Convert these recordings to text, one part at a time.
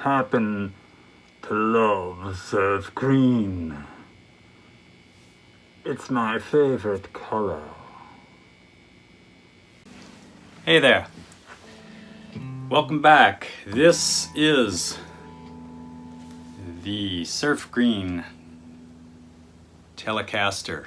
happen to love surf green. It's my favorite color. Hey there. Welcome back. This is the Surf Green Telecaster.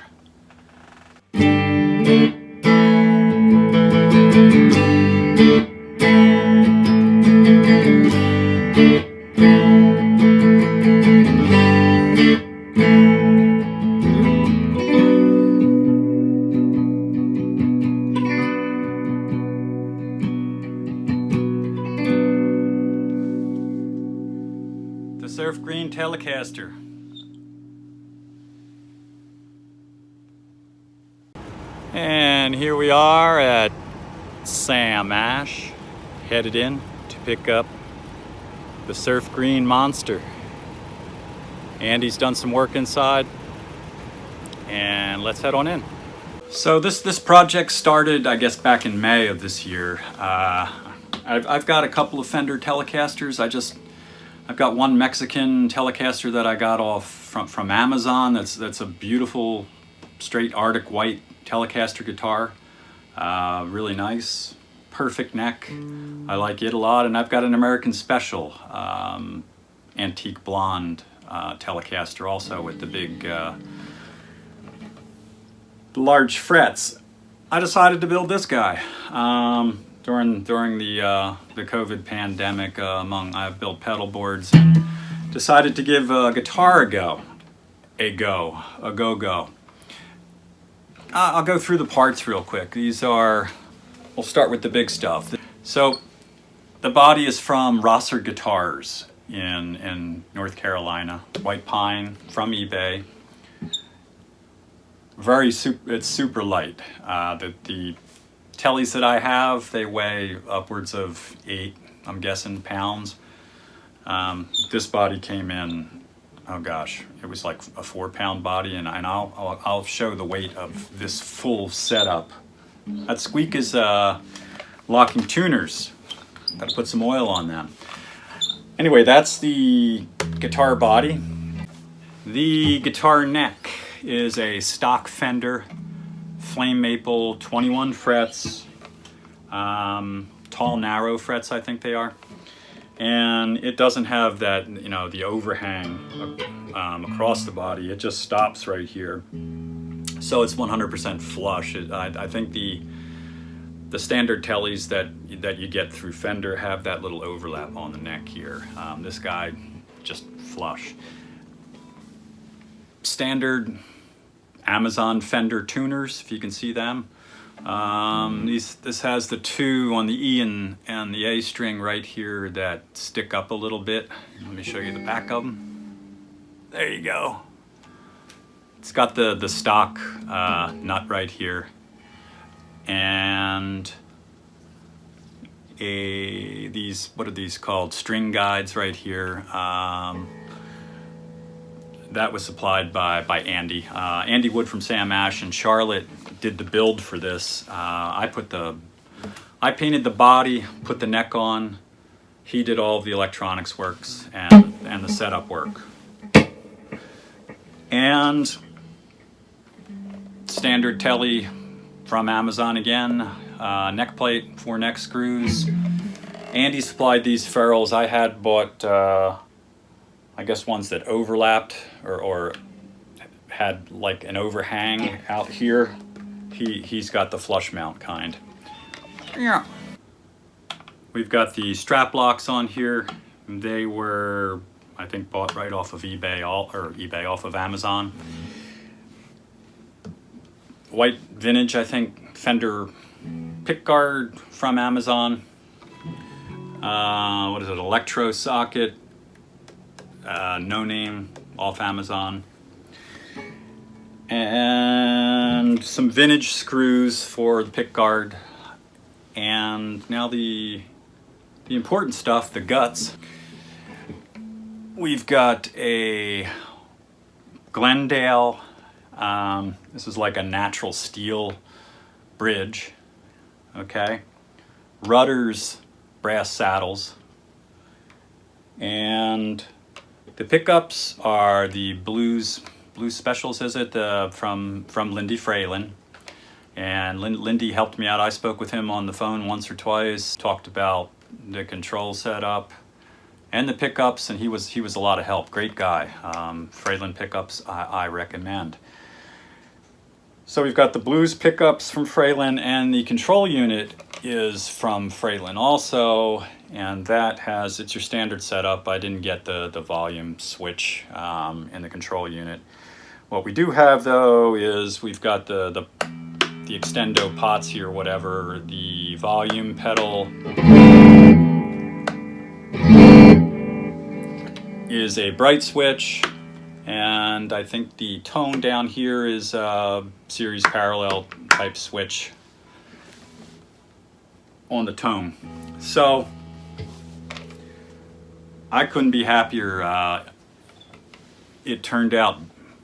The Surf Green Telecaster. And here we are at Sam Ash, headed in to pick up the Surf Green Monster. Andy's done some work inside, and let's head on in. So this project started, I guess, back in May of this year. I've got a couple of Fender Telecasters. I've got one Mexican Telecaster that I got off from Amazon. That's a beautiful, straight Arctic white Telecaster guitar. Really nice, perfect neck. I like it a lot. And I've got an American Special antique blonde Telecaster also with the big, large frets. I decided to build this guy. During the COVID pandemic, I've built pedal boards and decided to give guitar a go. I'll go through the parts real quick. We'll start with the big stuff. So the body is from Rosser Guitars in North Carolina, white pine from eBay. It's super light. The tellies that I have, they weigh upwards of 8, I'm guessing, pounds. This body came in, oh gosh, it was like a 4-pound body, and I'll show the weight of this full setup. That squeak is locking tuners. Gotta put some oil on them. Anyway, that's the guitar body. The guitar neck is a stock Fender flame maple, 21 frets, tall narrow frets I think they are, and it doesn't have that, the overhang across the body. It just stops right here, so it's 100% flush. I think the standard tellies that you get through Fender have that little overlap on the neck here. This guy just flush. Standard Amazon Fender Tuners, if you can see them. This has the 2 on the E and the A string right here that stick up a little bit. Let me show you the back of them. There you go. It's got the stock nut right here, and what are these called? String guides right here. That was supplied by Andy. Andy Wood from Sam Ash in Charlotte did the build for this. I painted the body, put the neck on. He did all of the electronics works and the setup work. And standard telly from Amazon again. Neck plate, 4 neck screws. Andy supplied these ferrules. I had bought I guess ones that overlapped or had like an overhang out here. He's got the flush mount kind. Yeah. We've got the strap locks on here. They were, I think, bought right off of eBay off of Amazon. White vintage, I think, Fender pickguard from Amazon. What is it? Electro socket. No name off Amazon, and some vintage screws for the pickguard, and now the important stuff, the guts. We've got a Glendale, this is like a natural steel bridge, okay, Rudder's brass saddles, And the pickups are the blues specials, is it, from Lindy Fralin. And Lindy helped me out. I spoke with him on the phone once or twice, talked about the control setup and the pickups, and he was a lot of help. Great guy. Fralin pickups I recommend. So we've got the blues pickups from Fralin, and the control unit is from Fralin also, and that has, it's your standard setup. I didn't get the volume switch in the control unit. What we do have though is we've got the extendo pots here, whatever. The volume pedal is a bright switch, and I think the tone down here is a series parallel type switch on the tone. So I couldn't be happier. It turned out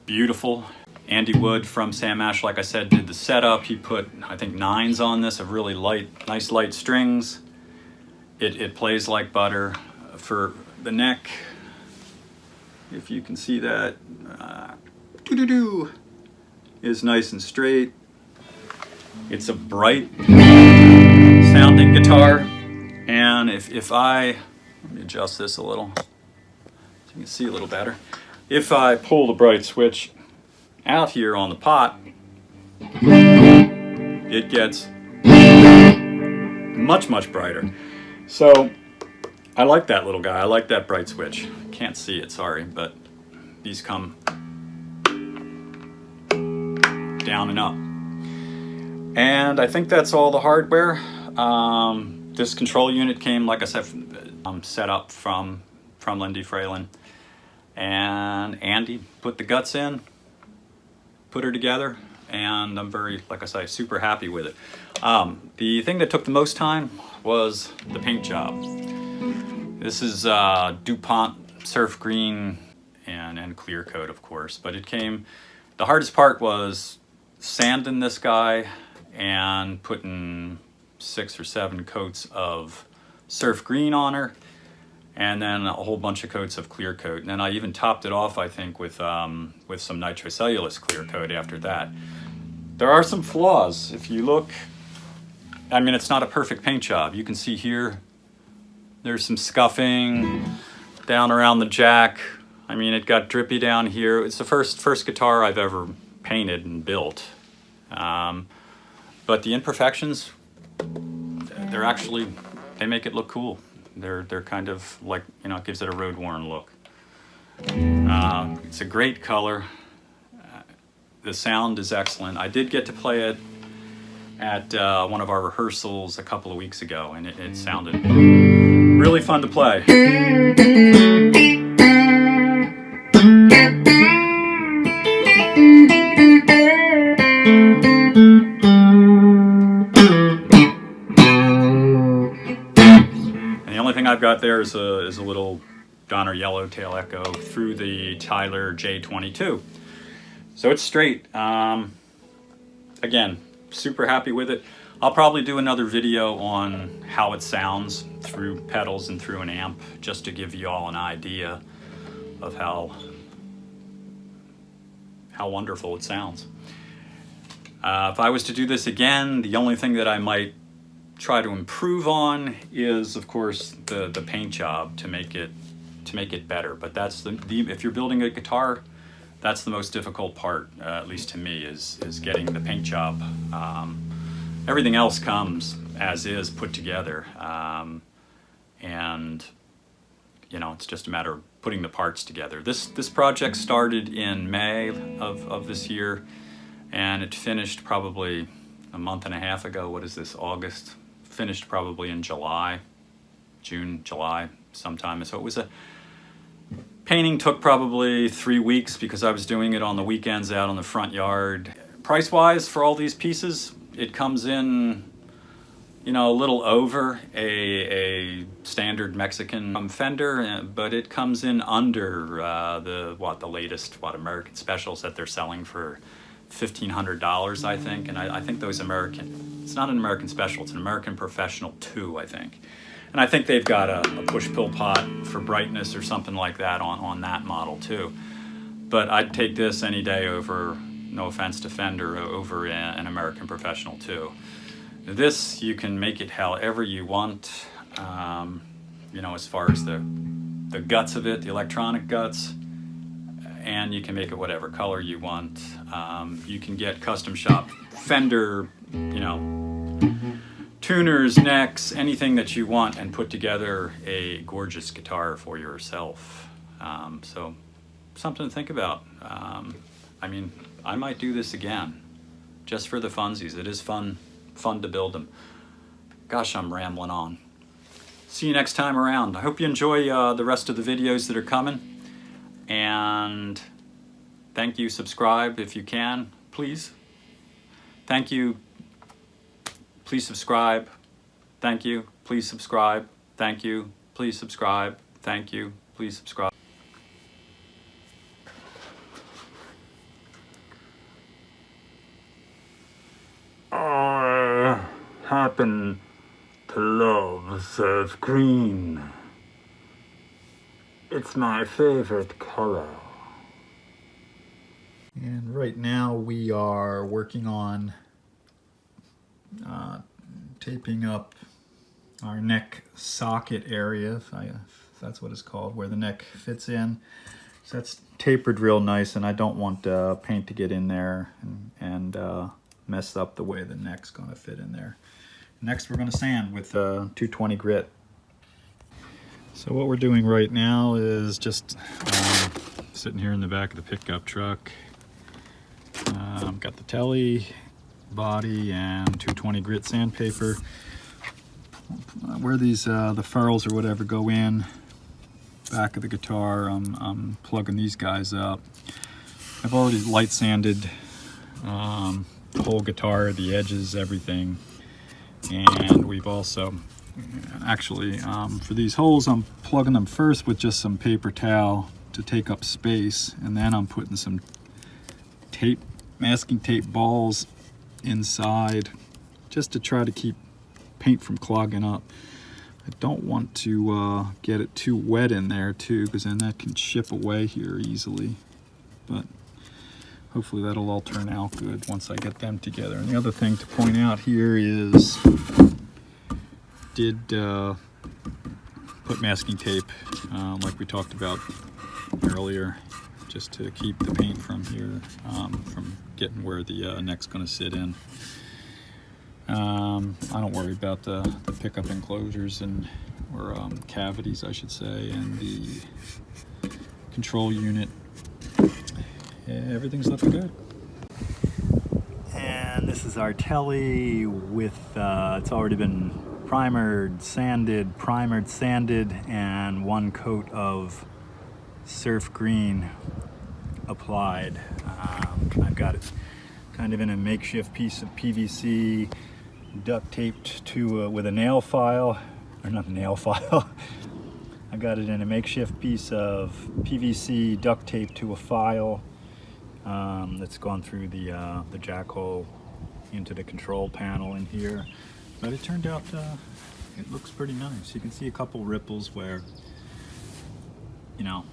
beautiful. Andy Wood from Sam Ash, like I said, did the setup. He put, I think, 9s on this of really nice light strings. It plays like butter. For the neck, if you can see that, is nice and straight. It's a bright sounding guitar, and if let me adjust this a little so you can see a little better. If I pull the bright switch out here on the pot, it gets much brighter. So I like that little guy. I like that bright switch. Can't see it, sorry, but these come down and up. And I think that's all the hardware. This control unit came, like I said, set up from Lindy Fralin. And Andy put the guts in, put her together, and I'm very, like I say, super happy with it. The thing that took the most time was the paint job. This is DuPont Surf Green and clear coat, of course, but it came, the hardest part was sanding this guy and putting 6 or 7 coats of surf green on her, and then a whole bunch of coats of clear coat. And then I even topped it off, I think, with some nitrocellulose clear coat after that. There are some flaws. If you look, I mean, it's not a perfect paint job. You can see here, there's some scuffing down around the jack. I mean, it got drippy down here. It's the first guitar I've ever painted and built. But the imperfections, they're actually, they make it look cool. They're kind of like, you know, it gives it a road-worn look. It's a great color. The sound is excellent. I did get to play it at one of our rehearsals a couple of weeks ago, and it sounded really fun to play. I've got there is a little Donner Yellowtail echo through the Tyler J22. So it's straight. Again, super happy with it. I'll probably do another video on how it sounds through pedals and through an amp, just to give you all an idea of how wonderful it sounds. If I was to do this again, the only thing that I might try to improve on is, of course, the paint job to make it better. But that's if you're building a guitar, that's the most difficult part, at least to me, is getting the paint job. Everything else comes as is, put together, and you know, it's just a matter of putting the parts together. This project started in May of this year, and it finished probably a month and a half ago. What is this, August? Finished probably in June, July sometime. So it was painting took probably 3 weeks because I was doing it on the weekends out on the front yard. Price-wise for all these pieces, it comes in, you know, a little over a standard Mexican Fender, but it comes in under the latest American specials that they're selling for $1,500, I think. And I think those it's not an American special, it's an American Professional 2, I think. And I think they've got a push-pull pot for brightness or something like that on that model too. But I'd take this any day over, no offense to Fender, over an American Professional too. This, you can make it however you want, you know, as far as the guts of it, the electronic guts, and you can make it whatever color you want. You can get custom shop Fender, you know, tuners, necks, anything that you want, and put together a gorgeous guitar for yourself. So something to think about. I mean, I might do this again, just for the funsies. It is fun to build them. Gosh, I'm rambling on. See you next time around. I hope you enjoy the rest of the videos that are coming. And thank you, subscribe if you can, please. Thank you, please subscribe. Thank you, please subscribe. Thank you, please subscribe. Thank you, please subscribe. I happen to love surf green. It's my favorite color. And right now we are working on taping up our neck socket area, if that's what it's called, where the neck fits in. So that's tapered real nice, and I don't want paint to get in there and mess up the way the neck's going to fit in there. Next we're going to sand with 220 grit. So what we're doing right now is just sitting here in the back of the pickup truck. Got the telly body and 220 grit sandpaper. Where these the ferrules or whatever go in back of the guitar, I'm plugging these guys up. I've already light sanded the whole guitar, the edges, everything, and we've also actually for these holes I'm plugging them first with just some paper towel to take up space, and then I'm putting some tape, masking tape balls inside just to try to keep paint from clogging up. I don't want to get it too wet in there too, because then that can chip away here easily, but hopefully that'll all turn out good once I get them together. And the other thing to point out here is did put masking tape like we talked about earlier, just to keep the paint from here from getting where the neck's going to sit in. I don't worry about the pickup enclosures or cavities, I should say, and the control unit. Yeah, everything's looking good. And this is our telly with it's already been primered, sanded, and one coat of surf green applied. I've got it kind of in a makeshift piece of PVC duct taped to with a nail file, or not a nail file. I got it in a makeshift piece of PVC duct tape to a file that's gone through the jack hole into the control panel in here. But it turned out it looks pretty nice. You can see a couple ripples where, you know,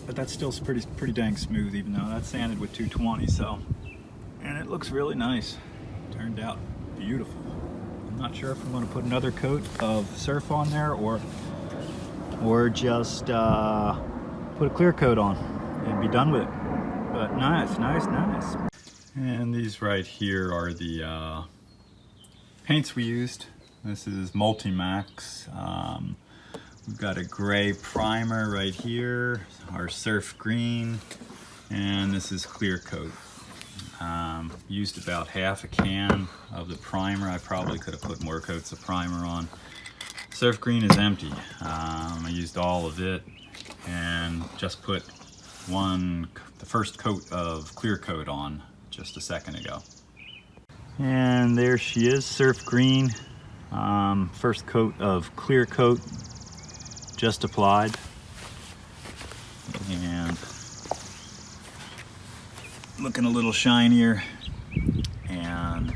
but that's still pretty dang smooth, even though that's sanded with 220. So, and it looks really nice. Turned out beautiful. I'm not sure if I'm going to put another coat of surf on there or just put a clear coat on and be done with it. But nice. And these right here are the paints we used. This is Multimax. We've got a gray primer right here, our surf green, and this is clear coat. Used about half a can of the primer. I probably could have put more coats of primer on. Surf green is empty. I used all of it and just put the first coat of clear coat on just a second ago. And there she is, surf green. First coat of clear coat just applied. And looking a little shinier, and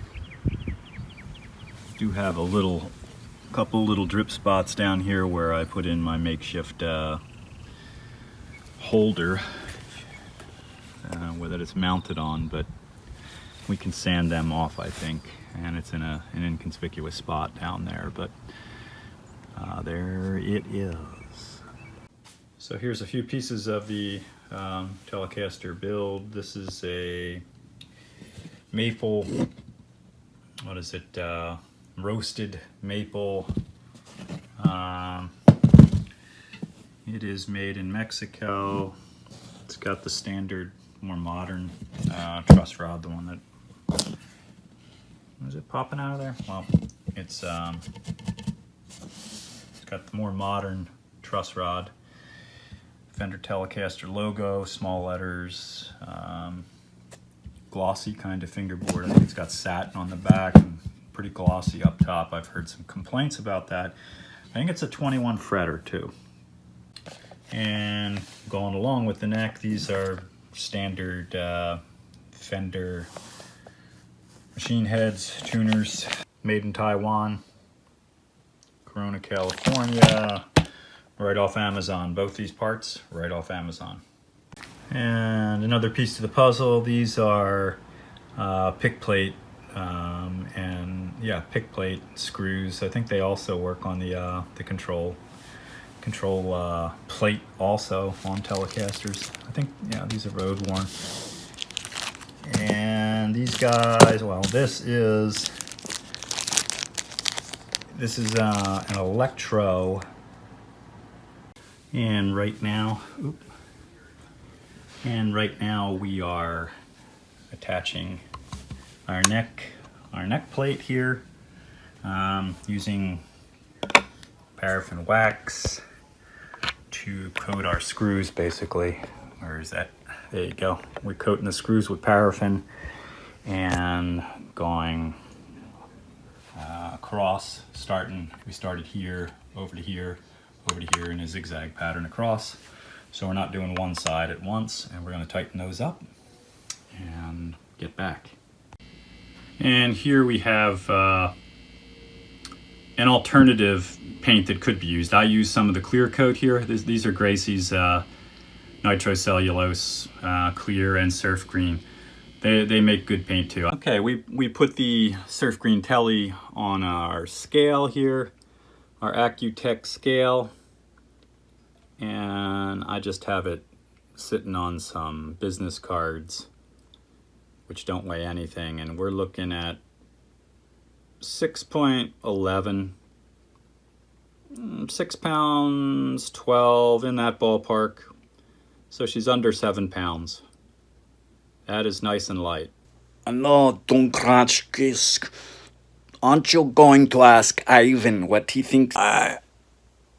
do have a little couple little drip spots down here where I put in my makeshift holder that it's mounted on, but we can sand them off, I think, and it's in an inconspicuous spot down there, but there it is. So here's a few pieces of the Telecaster build. This is a maple, what is it, roasted maple. It is made in Mexico. It's got the standard, more modern truss rod, the one that, is it popping out of there? Well, it's got the more modern truss rod, Fender Telecaster logo, small letters, glossy kind of fingerboard. I think it's got satin on the back and pretty glossy up top. I've heard some complaints about that. I think it's a 21 fretter too. And going along with the neck, these are standard Fender machine heads, tuners, made in Taiwan, Corona, California, right off Amazon. Both these parts, right off Amazon. And another piece to the puzzle, these are pick plate pick plate screws. I think they also work on the control plate also on Telecasters. I think, yeah, these are road worn. And these guys, well, this is an electro, and right now we are attaching our neck plate here, using paraffin wax to coat our screws, basically. Where is that? There you go. We're coating the screws with paraffin and going across, we started here, over to here, over to here in a zigzag pattern across. So we're not doing one side at once, and we're going to tighten those up and get back. And here we have an alternative paint that could be used. I use some of the clear coat here. These are Gracie's nitrocellulose clear and surf green. They make good paint too. Okay, we put the surf green Tele on our scale here, our Accutech scale, and I just have it sitting on some business cards which don't weigh anything, and we're looking at 6.11, 6 pounds, 12, in that ballpark. So she's under 7 pounds. That is nice and light. No, don't crash, Kisk. Aren't you going to ask Ivan what he thinks? I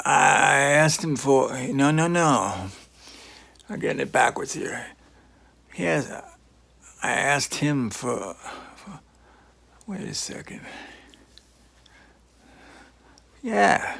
asked him for... No. I'm getting it backwards here. I asked him for... Wait a second. Yeah.